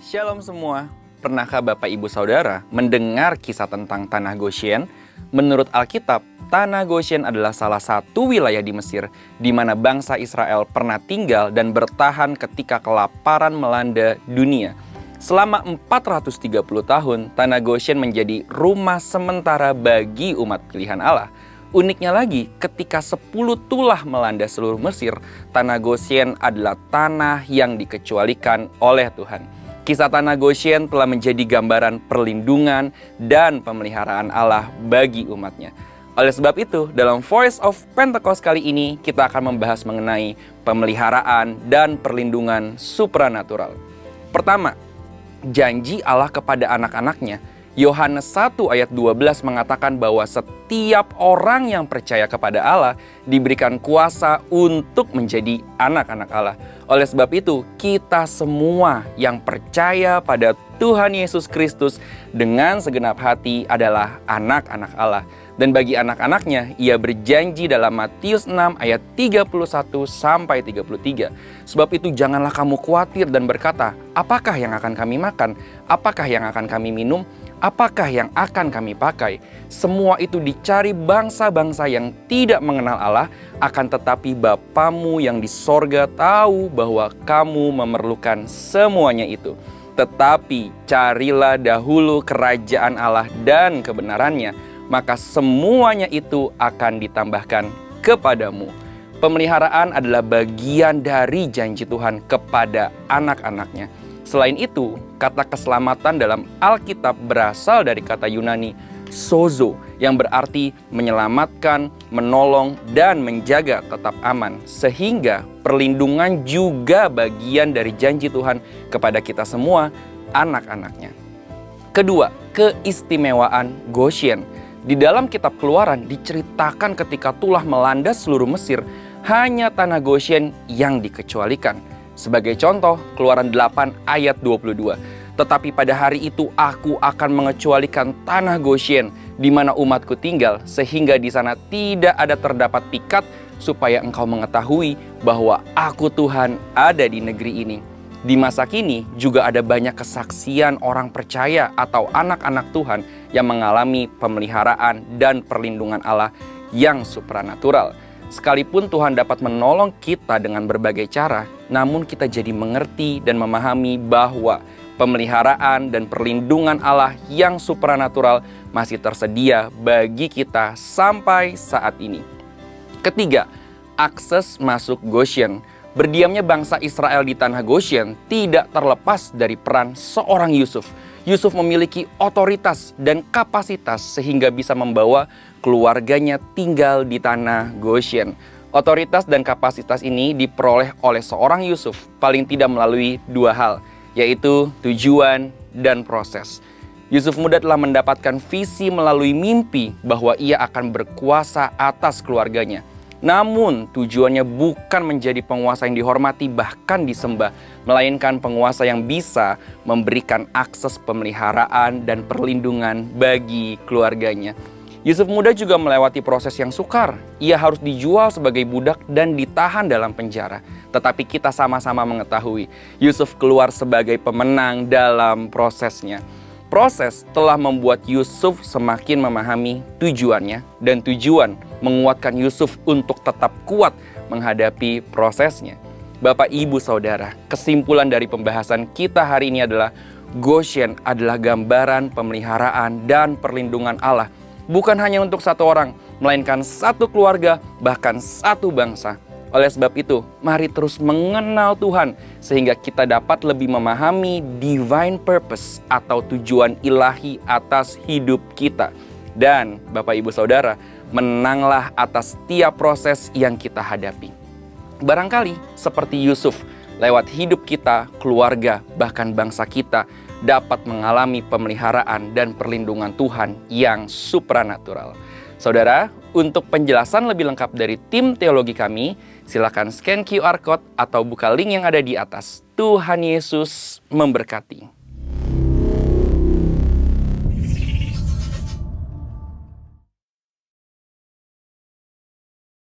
Shalom semua. Pernahkah Bapak Ibu Saudara mendengar kisah tentang Tanah Goshen? Menurut Alkitab, Tanah Goshen adalah salah satu wilayah di Mesir di mana bangsa Israel pernah tinggal dan bertahan ketika kelaparan melanda dunia. Selama 430 tahun, Tanah Goshen menjadi rumah sementara bagi umat pilihan Allah. Uniknya lagi, ketika 10 tulah melanda seluruh Mesir, Tanah Goshen adalah tanah yang dikecualikan oleh Tuhan. Kisah Tanah Goshen telah menjadi gambaran perlindungan dan pemeliharaan Allah bagi umatnya. Oleh sebab itu, dalam Voice of Pentecost kali ini, kita akan membahas mengenai pemeliharaan dan perlindungan supranatural. Pertama, janji Allah kepada anak-anaknya. Yohanes 1 ayat 12 mengatakan bahwa setiap orang yang percaya kepada Allah diberikan kuasa untuk menjadi anak-anak Allah. Oleh sebab itu, kita semua yang percaya pada Tuhan Yesus Kristus dengan segenap hati adalah anak-anak Allah. Dan bagi anak-anaknya, ia berjanji dalam Matius 6 ayat 31-33. Sebab itu janganlah kamu khawatir dan berkata, apakah yang akan kami makan? Apakah yang akan kami minum? Apakah yang akan kami pakai? Semua itu dicari bangsa-bangsa yang tidak mengenal Allah, akan tetapi Bapamu yang di sorga tahu bahwa kamu memerlukan semuanya itu. Tetapi carilah dahulu kerajaan Allah dan kebenarannya, maka semuanya itu akan ditambahkan kepadamu. Pemeliharaan adalah bagian dari janji Tuhan kepada anak-anaknya. Selain itu, kata keselamatan dalam Alkitab berasal dari kata Yunani sozo, yang berarti menyelamatkan, menolong, dan menjaga tetap aman. Sehingga perlindungan juga bagian dari janji Tuhan kepada kita semua, anak-anaknya. Kedua, keistimewaan Goshen. Di dalam kitab Keluaran diceritakan ketika tulah melanda seluruh Mesir, hanya Tanah Goshen yang dikecualikan. Sebagai contoh, Keluaran 8 ayat 22. Tetapi pada hari itu aku akan mengecualikan Tanah Goshen di mana umatku tinggal, sehingga di sana tidak ada terdapat pikat, supaya engkau mengetahui bahwa aku Tuhan ada di negeri ini. Di masa kini juga ada banyak kesaksian orang percaya atau anak-anak Tuhan yang mengalami pemeliharaan dan perlindungan Allah yang supranatural. Sekalipun Tuhan dapat menolong kita dengan berbagai cara, namun kita jadi mengerti dan memahami bahwa pemeliharaan dan perlindungan Allah yang supranatural masih tersedia bagi kita sampai saat ini. Ketiga, akses masuk Goshen. Berdiamnya bangsa Israel di tanah Goshen tidak terlepas dari peran seorang Yusuf. Yusuf memiliki otoritas dan kapasitas sehingga bisa membawa keluarganya tinggal di tanah Goshen. Otoritas dan kapasitas ini diperoleh oleh seorang Yusuf paling tidak melalui dua hal, yaitu tujuan dan proses. Yusuf muda telah mendapatkan visi melalui mimpi bahwa ia akan berkuasa atas keluarganya. Namun tujuannya bukan menjadi penguasa yang dihormati bahkan disembah, melainkan penguasa yang bisa memberikan akses pemeliharaan dan perlindungan bagi keluarganya. Yusuf muda juga melewati proses yang sukar. Ia harus dijual sebagai budak dan ditahan dalam penjara. Tetapi kita sama-sama mengetahui, Yusuf keluar sebagai pemenang dalam prosesnya. Proses telah membuat Yusuf semakin memahami tujuannya, dan tujuan menguatkan Yusuf untuk tetap kuat menghadapi prosesnya. Bapak, Ibu, Saudara, kesimpulan dari pembahasan kita hari ini adalah Goshen adalah gambaran pemeliharaan dan perlindungan Allah. Bukan hanya untuk satu orang, melainkan satu keluarga, bahkan satu bangsa. Oleh sebab itu, mari terus mengenal Tuhan sehingga kita dapat lebih memahami divine purpose atau tujuan ilahi atas hidup kita. Dan Bapak, Ibu, Saudara, menanglah atas setiap proses yang kita hadapi. Barangkali seperti Yusuf, lewat hidup kita, keluarga, bahkan bangsa kita dapat mengalami pemeliharaan dan perlindungan Tuhan yang supranatural. Saudara, untuk penjelasan lebih lengkap dari tim teologi kami, silakan scan QR Code atau buka link yang ada di atas. Tuhan Yesus memberkati.